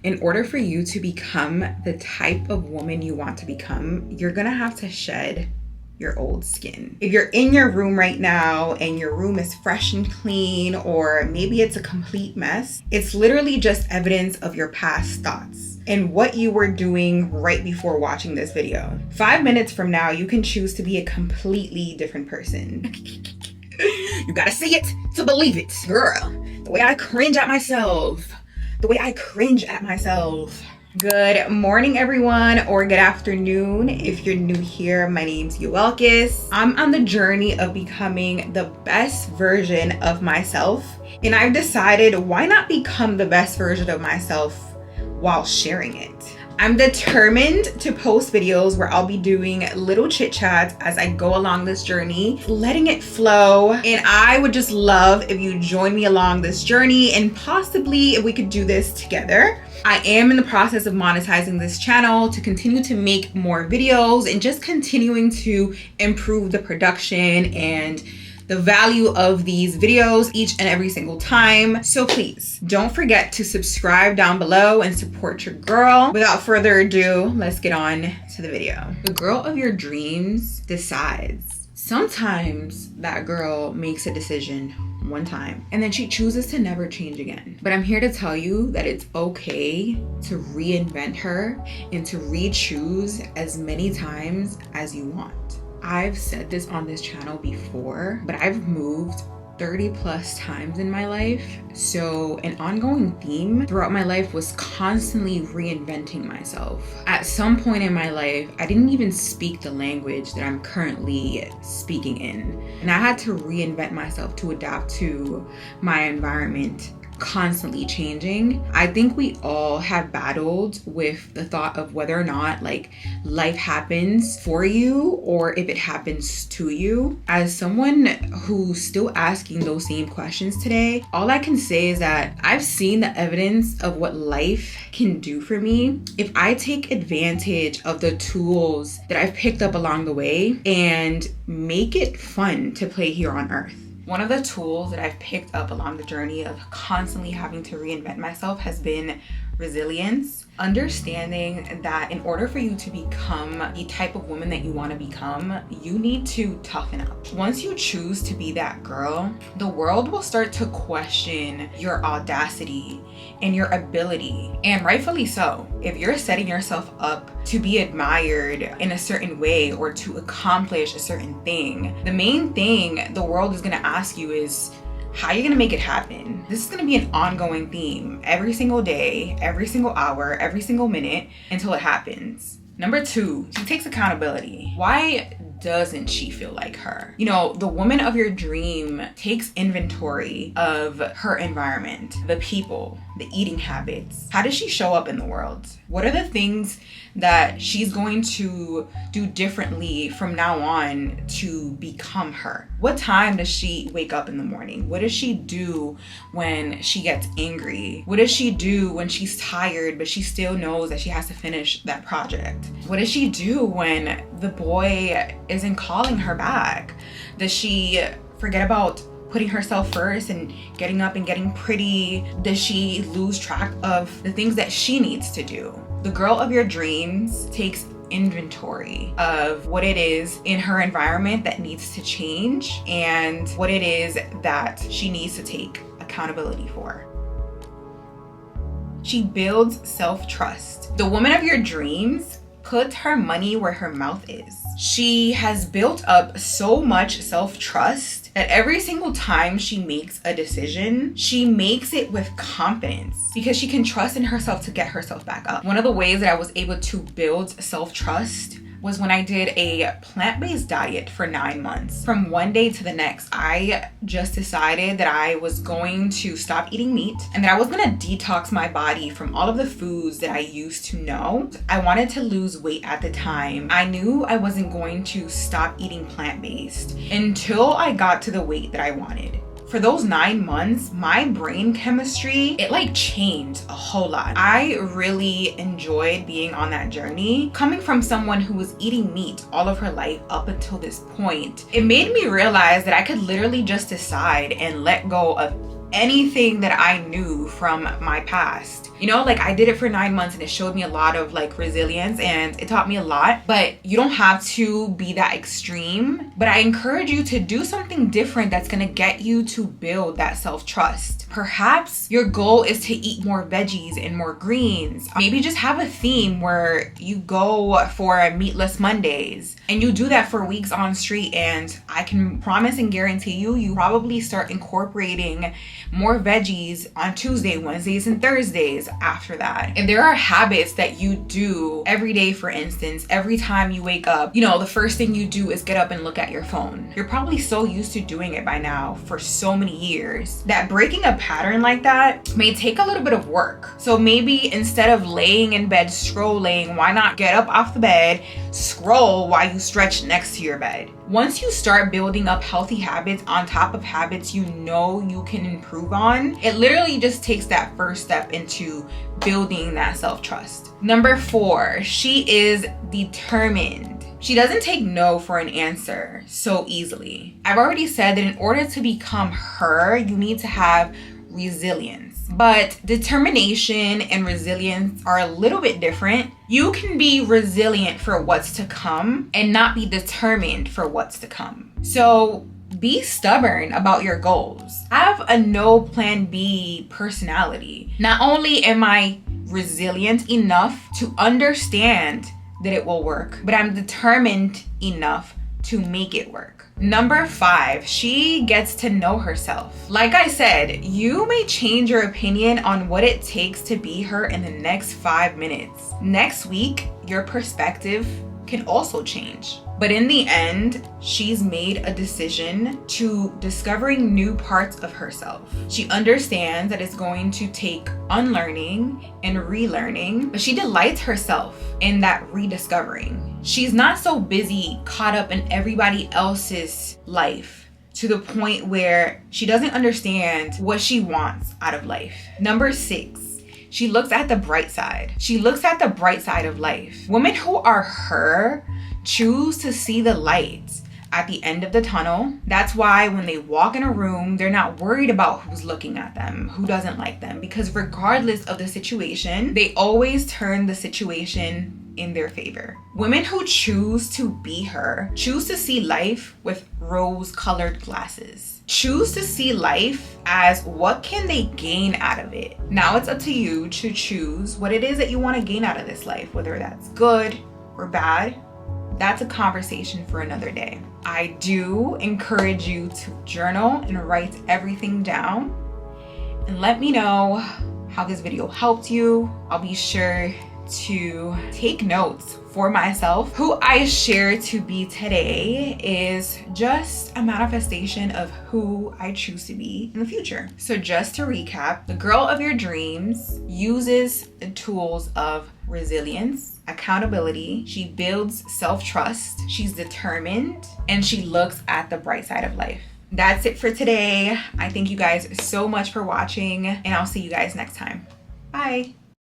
In order for you to become the type of woman you want to become, you're gonna have to shed your old skin. If you're in your room right now and your room is fresh and clean, or maybe it's a complete mess, it's literally just evidence of your past thoughts and what you were doing right before watching this video. 5 minutes from now, you can choose to be a completely different person. You gotta see it to believe it. Girl, the way I cringe at myself. Good morning, everyone, or good afternoon. If you're new here, my name's Yawelkys. I'm on the journey of becoming the best version of myself, and I've decided, why not become the best version of myself while sharing it? I'm determined to post videos where I'll be doing little chit chats as I go along this journey, letting it flow. And I would just love if you join me along this journey, and possibly if we could do this together. I am in the process of monetizing this channel to continue to make more videos and just continuing to improve the production and the value of these videos each and every single time. So please don't forget to subscribe down below and support your girl. Without further ado, let's get on to the video. The girl of your dreams decides. Sometimes that girl makes a decision one time and then she chooses to never change again. But I'm here to tell you that it's okay to reinvent her and to re-choose as many times as you want. I've said this on this channel before, but I've moved 30 plus times in my life. So an ongoing theme throughout my life was constantly reinventing myself. At some point in my life, I didn't even speak the language that I'm currently speaking in. And I had to reinvent myself to adapt to my environment constantly changing. I think we all have battled with the thought of whether or not life happens for you or if it happens to you. As someone who's still asking those same questions today, all I can say is that I've seen the evidence of what life can do for me if I take advantage of the tools that I've picked up along the way and make it fun to play here on earth. One of the tools that I've picked up along the journey of constantly having to reinvent myself has been resilience. Understanding that in order for you to become the type of woman that you want to become, you need to toughen up. Once you choose to be that girl, the world will start to question your audacity and your ability, and rightfully so. If you're setting yourself up to be admired in a certain way or to accomplish a certain thing, the main thing the world is going to ask you is, how are you gonna make it happen? This is gonna be an ongoing theme every single day, every single hour, every single minute until it happens. Number 2, she takes accountability. Why doesn't she feel like her? You know, the woman of your dream takes inventory of her environment, the people, the eating habits. How does she show up in the world? What are the things that she's going to do differently from now on to become her? What time does she wake up in the morning? What does she do when she gets angry? What does she do when she's tired but she still knows that she has to finish that project? What does she do when the boy isn't calling her back? Does she forget about putting herself first and getting up and getting pretty? Does she lose track of the things that she needs to do? The girl of your dreams takes inventory of what it is in her environment that needs to change and what it is that she needs to take accountability for. She builds self-trust. The woman of your dreams puts her money where her mouth is. She has built up so much self-trust that every single time she makes a decision, she makes it with confidence because she can trust in herself to get herself back up. One of the ways that I was able to build self-trust was when I did a plant-based diet for 9 months. From one day to the next, I just decided that I was going to stop eating meat and that I was gonna detox my body from all of the foods that I used to know. I wanted to lose weight at the time. I knew I wasn't going to stop eating plant-based until I got to the weight that I wanted. For those 9 months, my brain chemistry, it changed a whole lot. I really enjoyed being on that journey. Coming from someone who was eating meat all of her life up until this point, it made me realize that I could literally just decide and let go of anything that I knew from my past You know, like I did it for 9 months and it showed me a lot of like resilience and it taught me a lot, but you don't have to be that extreme. But I encourage you to do something different that's gonna get you to build that self-trust. Perhaps your goal is to eat more veggies and more greens. Maybe just have a theme where you go for meatless Mondays and you do that for weeks on street, and I can promise and guarantee you probably start incorporating more veggies on Tuesday, Wednesdays, and Thursdays after that. If there are habits that you do every day, for instance, every time you wake up, you know, the first thing you do is get up and look at your phone. You're probably so used to doing it by now for so many years that breaking a pattern like that may take a little bit of work. So maybe instead of laying in bed scrolling, why not get up off the bed, scroll while you stretch next to your bed? Once you start building up healthy habits on top of habits you know you can improve on, it literally just takes that first step into building that self-trust. Number 4, she is determined. She doesn't take no for an answer so easily. I've already said that in order to become her, you need to have resilience. But determination and resilience are a little bit different. You can be resilient for what's to come and not be determined for what's to come. So be stubborn about your goals. Have a no plan B personality. Not only am I resilient enough to understand that it will work, but I'm determined enough to make it work. Number 5, she gets to know herself. Like I said, you may change your opinion on what it takes to be her in the next 5 minutes. Next week, your perspective can also change. But in the end, she's made a decision to discovering new parts of herself. She understands that it's going to take unlearning and relearning, but she delights herself in that rediscovering. She's not so busy caught up in everybody else's life to the point where she doesn't understand what she wants out of life. Number 6. She looks at the bright side. She looks at the bright side of life. Women who are her choose to see the light at the end of the tunnel. That's why when they walk in a room, they're not worried about who's looking at them, who doesn't like them, because regardless of the situation, they always turn the situation in their favor. Women who choose to be her choose to see life with rose-colored glasses. Choose to see life as what can they gain out of it. Now it's up to you to choose what it is that you want to gain out of this life, whether that's good or bad. That's a conversation for another day. I do encourage you to journal and write everything down and let me know how this video helped you. I'll be sure to take notes for myself. Who I share to be today is just a manifestation of who I choose to be in the future. So just to recap, the girl of your dreams uses the tools of resilience, accountability, she builds self-trust, she's determined, and she looks at the bright side of life. That's it for today. I thank you guys so much for watching, and I'll see you guys next time. Bye.